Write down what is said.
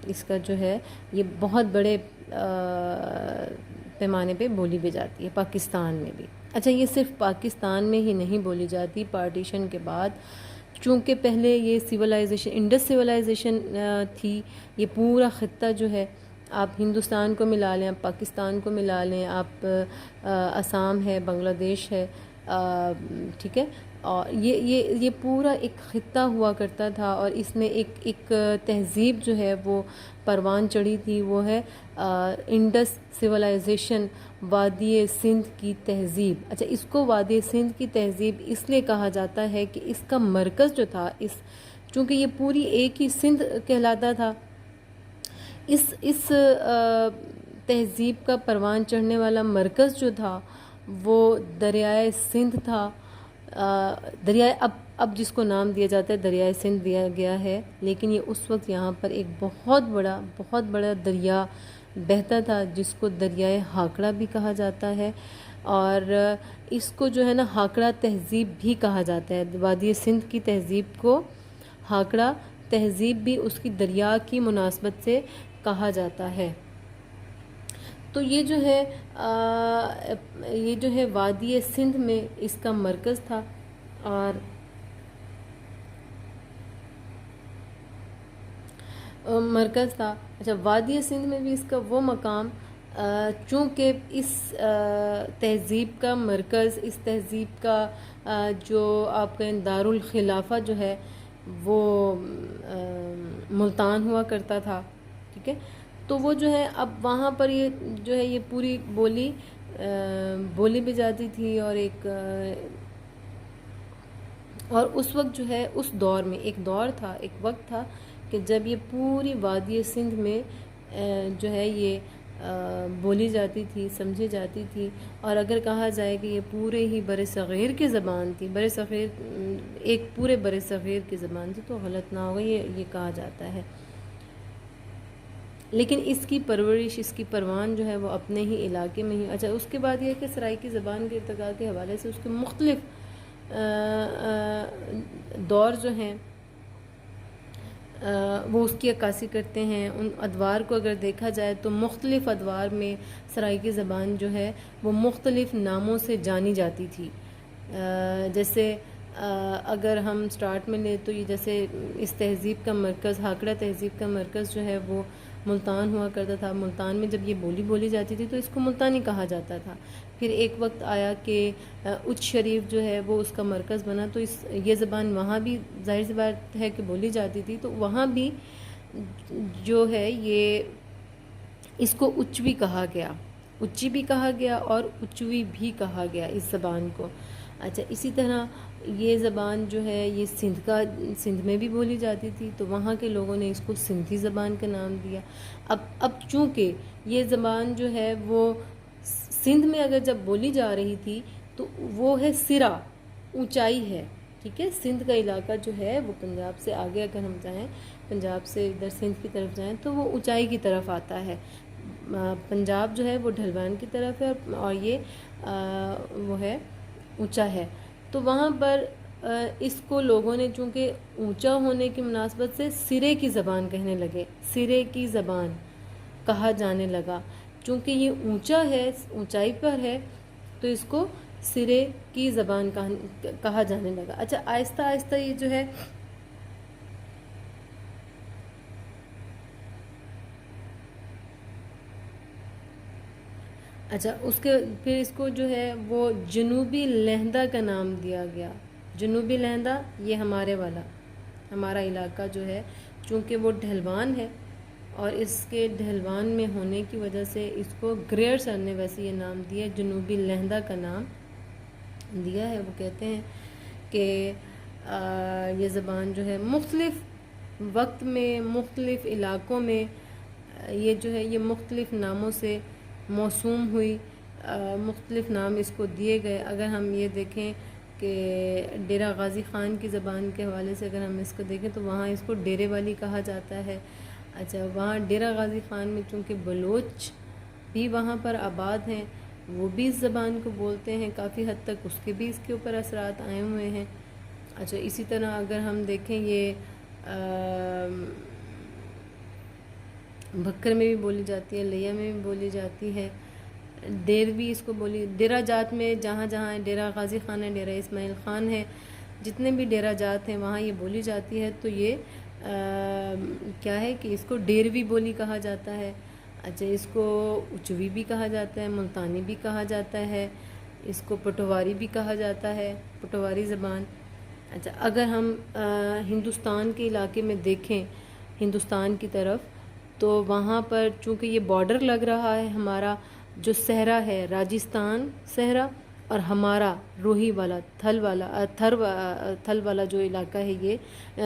اس کا جو ہے یہ بہت بڑے پیمانے پہ بولی بھی جاتی ہے پاکستان میں بھی. اچھا یہ صرف پاکستان میں ہی نہیں بولی جاتی، پارٹیشن کے بعد چونکہ پہلے یہ سویلائزیشن انڈس سویلائزیشن تھی، یہ پورا خطہ جو ہے آپ ہندوستان کو ملا لیں، آپ پاکستان کو ملا لیں، آپ آسام ہے، بنگلہ دیش ہے، ٹھیک ہے، اور یہ پورا ایک خطہ ہوا کرتا تھا، اور اس میں ایک تہذیب جو ہے وہ پروان چڑھی تھی، وہ ہے انڈس سویلائزیشن، وادی سندھ کی تہذیب. اچھا اس کو وادی سندھ کی تہذیب اس لیے کہا جاتا ہے کہ اس کا مرکز جو تھا، چونکہ یہ پوری ایک ہی سندھ کہلاتا تھا، اس تہذیب کا پروان چڑھنے والا مرکز جو تھا وہ دریائے سندھ تھا. دریائے اب جس کو نام دیا جاتا ہے دریائے سندھ دیا گیا ہے، لیکن یہ اس وقت یہاں پر ایک بہت بڑا دریا بہتا تھا جس کو دریائے ہاکڑا بھی کہا جاتا ہے، اور اس کو جو ہے نا ہاکڑا تہذیب بھی کہا جاتا ہے. وادی سندھ کی تہذیب کو ہاکڑا تہذیب بھی اس کی دریا کی مناسبت سے کہا جاتا ہے. تو یہ جو ہے وادی سندھ میں اس کا مرکز تھا، اور مرکز تھا. اچھا وادی سندھ میں بھی اس کا وہ مقام، چونکہ اس تہذیب کا مرکز، اس تہذیب کا جو آپ کہیں دارالخلافہ جو ہے وہ ملتان ہوا کرتا تھا، ٹھیک ہے. تو وہ جو ہے اب وہاں پر یہ جو ہے یہ پوری بولی بھی جاتی تھی، اور اس وقت جو ہے اس دور میں ایک وقت تھا کہ جب یہ پوری وادی سندھ میں جو ہے یہ بولی جاتی تھی، سمجھی جاتی تھی. اور اگر کہا جائے کہ یہ پورے ہی بر صغیر کی زبان تھی، ایک پورے بر صغیر کی زبان تھی تو غلط نہ ہوگا، یہ کہا جاتا ہے. لیکن اس کی پرورش، اس کی پروان جو ہے وہ اپنے ہی علاقے میں ہی. اچھا اس کے بعد یہ کہ سرائیکی زبان کے ارتقاء کے حوالے سے اس کے مختلف دور جو ہیں وہ اس کی عکاسی کرتے ہیں. ان ادوار کو اگر دیکھا جائے تو مختلف ادوار میں سرائیکی زبان جو ہے وہ مختلف ناموں سے جانی جاتی تھی. جیسے اگر ہم سٹارٹ میں لیں تو یہ جیسے اس تہذیب کا مرکز، ہاکڑا تہذیب کا مرکز جو ہے وہ ملتان ہوا کرتا تھا. ملتان میں جب یہ بولی جاتی تھی تو اس کو ملتانی کہا جاتا تھا. پھر ایک وقت آیا کہ اچ شریف جو ہے وہ اس کا مرکز بنا، تو یہ زبان وہاں بھی ظاہر سی بات ہے کہ بولی جاتی تھی، تو وہاں بھی جو ہے یہ اس کو اچوی کہا گیا، اچی بھی کہا گیا اور اچوی بھی کہا گیا اس زبان کو. اچھا اسی طرح یہ زبان جو ہے یہ سندھ میں بھی بولی جاتی تھی، تو وہاں کے لوگوں نے اس کو سندھی زبان کا نام دیا. اب چونکہ یہ زبان جو ہے وہ سندھ میں اگر جب بولی جا رہی تھی تو وہ ہے سرا، اونچائی ہے، ٹھیک ہے. سندھ کا علاقہ جو ہے وہ پنجاب سے آگے اگر ہم جائیں، پنجاب سے ادھر سندھ کی طرف جائیں تو وہ اونچائی کی طرف آتا ہے. پنجاب جو ہے وہ ڈھلوان کی طرف ہے، اور یہ وہ ہے اونچا ہے. تو وہاں پر اس کو لوگوں نے چونکہ اونچا ہونے کی مناسبت سے سرے کی زبان کہنے لگے، سرے کی زبان کہا جانے لگا. چونکہ یہ اونچا ہے، اونچائی پر ہے، تو اس کو سرے کی زبان کہا جانے لگا. اچھا آہستہ آہستہ یہ جو ہے اچھا پھر اس کو جو ہے وہ جنوبی لہندہ کا نام دیا گیا. جنوبی لہندہ یہ ہمارا علاقہ جو ہے چونکہ وہ ڈھلوان ہے، اور اس کے ڈھلوان میں ہونے کی وجہ سے اس کو گریئر سر نے ویسے یہ نام دیا، جنوبی لہندہ کا نام دیا ہے. وہ کہتے ہیں کہ یہ زبان جو ہے مختلف وقت میں مختلف علاقوں میں یہ جو ہے یہ مختلف ناموں سے موسوم ہوئی، مختلف نام اس کو دیے گئے. اگر ہم یہ دیکھیں کہ ڈیرہ غازی خان کی زبان کے حوالے سے اگر ہم اس کو دیکھیں تو وہاں اس کو ڈیرے والی کہا جاتا ہے. اچھا وہاں ڈیرہ غازی خان میں چونکہ بلوچ بھی وہاں پر آباد ہیں، وہ بھی اس زبان کو بولتے ہیں کافی حد تک، اس کے بھی اس کے اوپر اثرات آئے ہوئے ہیں. اچھا اسی طرح اگر ہم دیکھیں یہ بھکر میں بھی بولی جاتی ہے، لیا میں بھی بولی جاتی ہے، ڈیروی اس کو بولی، ڈیرہ جات میں جہاں جہاں ڈیرہ غازی خان ہے، ڈیرہ اسماعیل خان ہے، جتنے بھی ڈیرہ جات ہیں وہاں یہ بولی جاتی ہے. تو یہ کیا ہے کہ اس کو ڈیروی بولی کہا جاتا ہے. اچھا، اس کو اچوی بھی کہا جاتا ہے، ملتانی بھی کہا جاتا ہے، اس کو پٹواری بھی کہا جاتا ہے، پٹواری زبان. اچھا، اگر ہم ہندوستان کے علاقے میں دیکھیں، ہندوستان کی طرف، تو وہاں پر چونکہ یہ بارڈر لگ رہا ہے، ہمارا جو صحرا ہے راجستھان صحرا، اور ہمارا روہی والا تھل والا جو علاقہ ہے یہ